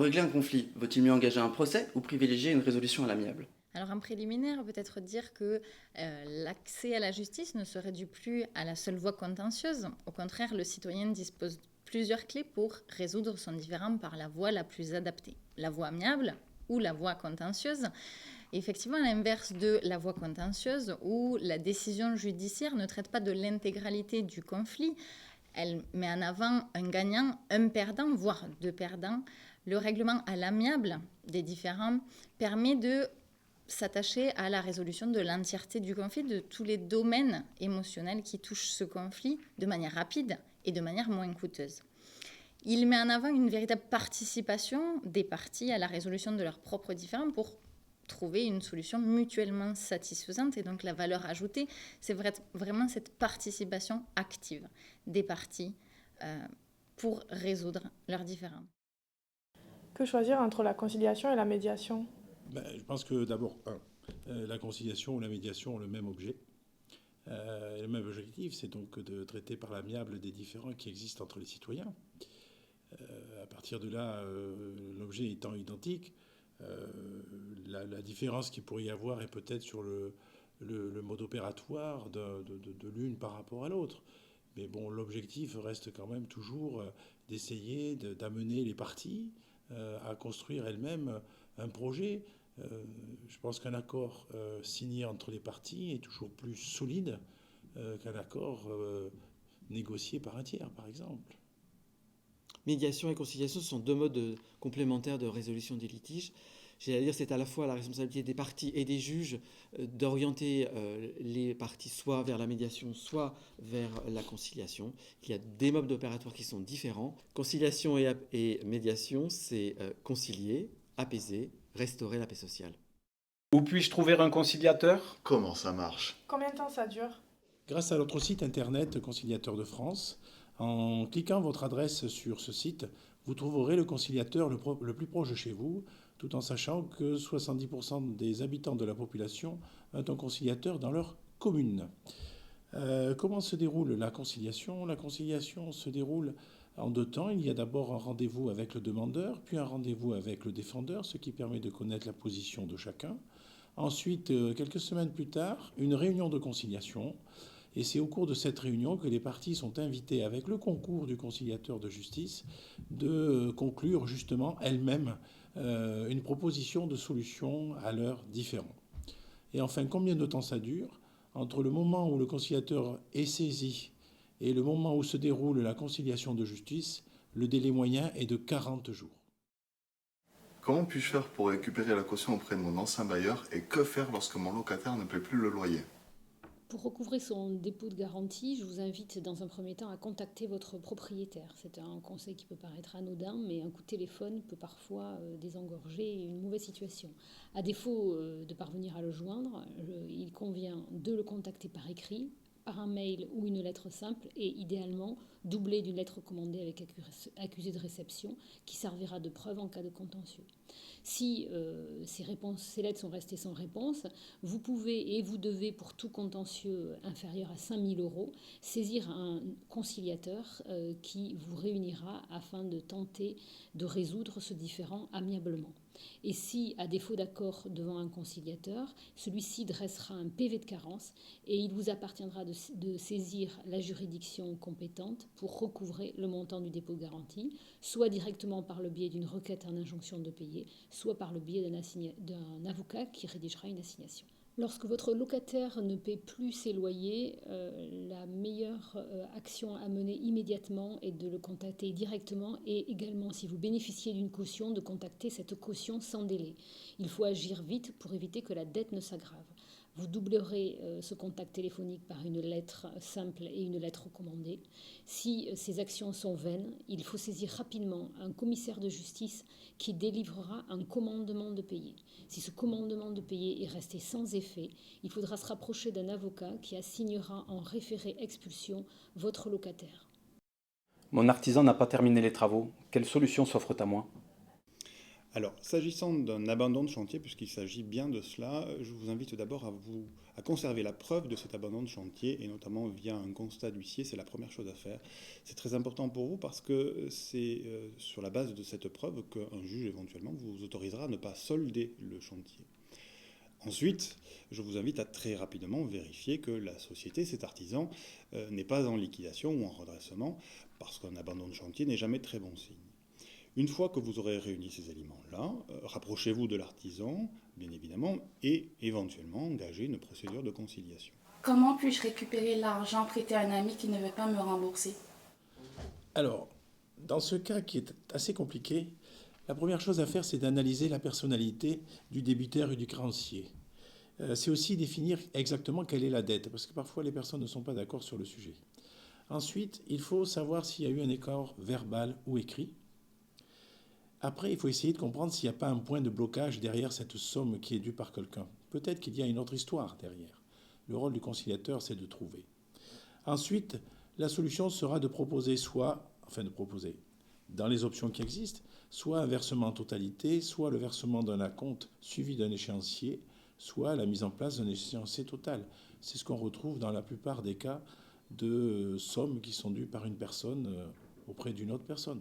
Pour régler un conflit, vaut-il mieux engager un procès ou privilégier une résolution à l'amiable? Alors en préliminaire, peut-être dire que l'accès à la justice ne se réduit plus à la seule voie contentieuse. Au contraire, le citoyen dispose de plusieurs clés pour résoudre son différend par la voie la plus adaptée. La voie amiable ou la voie contentieuse. Et effectivement, à l'inverse de la voie contentieuse, où la décision judiciaire ne traite pas de l'intégralité du conflit, elle met en avant un gagnant, un perdant, voire deux perdants. Le règlement à l'amiable des différends permet de s'attacher à la résolution de l'entièreté du conflit, de tous les domaines émotionnels qui touchent ce conflit de manière rapide et de manière moins coûteuse. Il met en avant une véritable participation des parties à la résolution de leurs propres différends pour trouver une solution mutuellement satisfaisante. Et donc la valeur ajoutée, c'est vraiment cette participation active des parties pour résoudre leurs différends. Que choisir entre la conciliation et la médiation? Je pense que d'abord, la conciliation ou la médiation ont le même objet. Le même objectif, c'est donc de traiter par l'amiable des différends qui existent entre les citoyens. À partir de là, l'objet étant identique, la différence qu'il pourrait y avoir est peut-être sur le mode opératoire de l'une par rapport à l'autre. Mais bon, l'objectif reste quand même toujours d'essayer d'amener les parties à construire elles-mêmes un projet. Je pense qu'un accord signé entre les parties est toujours plus solide qu'un accord négocié par un tiers, par exemple. Médiation et conciliation sont deux modes complémentaires de résolution des litiges. J'allais dire, c'est à la fois la responsabilité des parties et des juges d'orienter les parties soit vers la médiation, soit vers la conciliation. Il y a des modes opératoires qui sont différents. Conciliation et médiation, c'est concilier, apaiser, restaurer la paix sociale. Où puis-je trouver un conciliateur? Comment ça marche? Combien de temps ça dure? Grâce à notre site internet Conciliateur de France, en cliquant votre adresse sur ce site, vous trouverez le conciliateur le plus proche de chez vous, tout en sachant que 70% des habitants de la population ont un conciliateur dans leur commune. Comment se déroule la conciliation? La conciliation se déroule en deux temps. Il y a d'abord un rendez-vous avec le demandeur, puis un rendez-vous avec le défendeur, ce qui permet de connaître la position de chacun. Ensuite, quelques semaines plus tard, une réunion de conciliation. Et c'est au cours de cette réunion que les parties sont invitées, avec le concours du conciliateur de justice, de conclure justement elles-mêmes une proposition de solution à leurs différends. Et enfin, combien de temps ça dure? Entre le moment où le conciliateur est saisi et le moment où se déroule la conciliation de justice, le délai moyen est de 40 jours. Comment puis-je faire pour récupérer la caution auprès de mon ancien bailleur et que faire lorsque mon locataire ne paie plus le loyer? Pour recouvrer son dépôt de garantie, je vous invite dans un premier temps à contacter votre propriétaire. C'est un conseil qui peut paraître anodin, mais un coup de téléphone peut parfois désengorger une mauvaise situation. À défaut de parvenir à le joindre, il convient de le contacter par écrit, par un mail ou une lettre simple et idéalement doublée d'une lettre commandée avec accusé de réception qui servira de preuve en cas de contentieux. Si ces lettres sont restées sans réponse, vous pouvez et vous devez, pour tout contentieux inférieur à 5 000 €, saisir un conciliateur qui vous réunira afin de tenter de résoudre ce différend amiablement. Et si, à défaut d'accord devant un conciliateur, celui-ci dressera un PV de carence et il vous appartiendra de saisir la juridiction compétente pour recouvrer le montant du dépôt de garantie, soit directement par le biais d'une requête en injonction de payer, soit par le biais d'un avocat qui rédigera une assignation. Lorsque votre locataire ne paie plus ses loyers, la meilleure action à mener immédiatement est de le contacter directement et également, si vous bénéficiez d'une caution, de contacter cette caution sans délai. Il faut agir vite pour éviter que la dette ne s'aggrave. Vous doublerez ce contact téléphonique par une lettre simple et une lettre recommandée. Si ces actions sont vaines, il faut saisir rapidement un commissaire de justice qui délivrera un commandement de payer. Si ce commandement de payer est resté sans effet, il faudra se rapprocher d'un avocat qui assignera en référé expulsion votre locataire. Mon artisan n'a pas terminé les travaux. Quelle solution s'offre à moi? Alors, s'agissant d'un abandon de chantier, puisqu'il s'agit bien de cela, je vous invite d'abord à conserver la preuve de cet abandon de chantier, et notamment via un constat d'huissier, c'est la première chose à faire. C'est très important pour vous parce que c'est sur la base de cette preuve qu'un juge éventuellement vous autorisera à ne pas solder le chantier. Ensuite, je vous invite à très rapidement vérifier que la société, cet artisan, n'est pas en liquidation ou en redressement, parce qu'un abandon de chantier n'est jamais très bon signe. Une fois que vous aurez réuni ces éléments-là, rapprochez-vous de l'artisan, bien évidemment, et éventuellement engagez une procédure de conciliation. Comment puis-je récupérer l'argent prêté à un ami qui ne veut pas me rembourser? Alors, dans ce cas qui est assez compliqué, la première chose à faire, c'est d'analyser la personnalité du débiteur et du créancier. C'est aussi définir exactement quelle est la dette, parce que parfois les personnes ne sont pas d'accord sur le sujet. Ensuite, il faut savoir s'il y a eu un écart verbal ou écrit. Après, il faut essayer de comprendre s'il n'y a pas un point de blocage derrière cette somme qui est due par quelqu'un. Peut-être qu'il y a une autre histoire derrière. Le rôle du conciliateur, c'est de trouver. Ensuite, la solution sera de proposer dans les options qui existent, soit un versement en totalité, soit le versement d'un acompte suivi d'un échéancier, soit la mise en place d'un échéancier total. C'est ce qu'on retrouve dans la plupart des cas de sommes qui sont dues par une personne auprès d'une autre personne.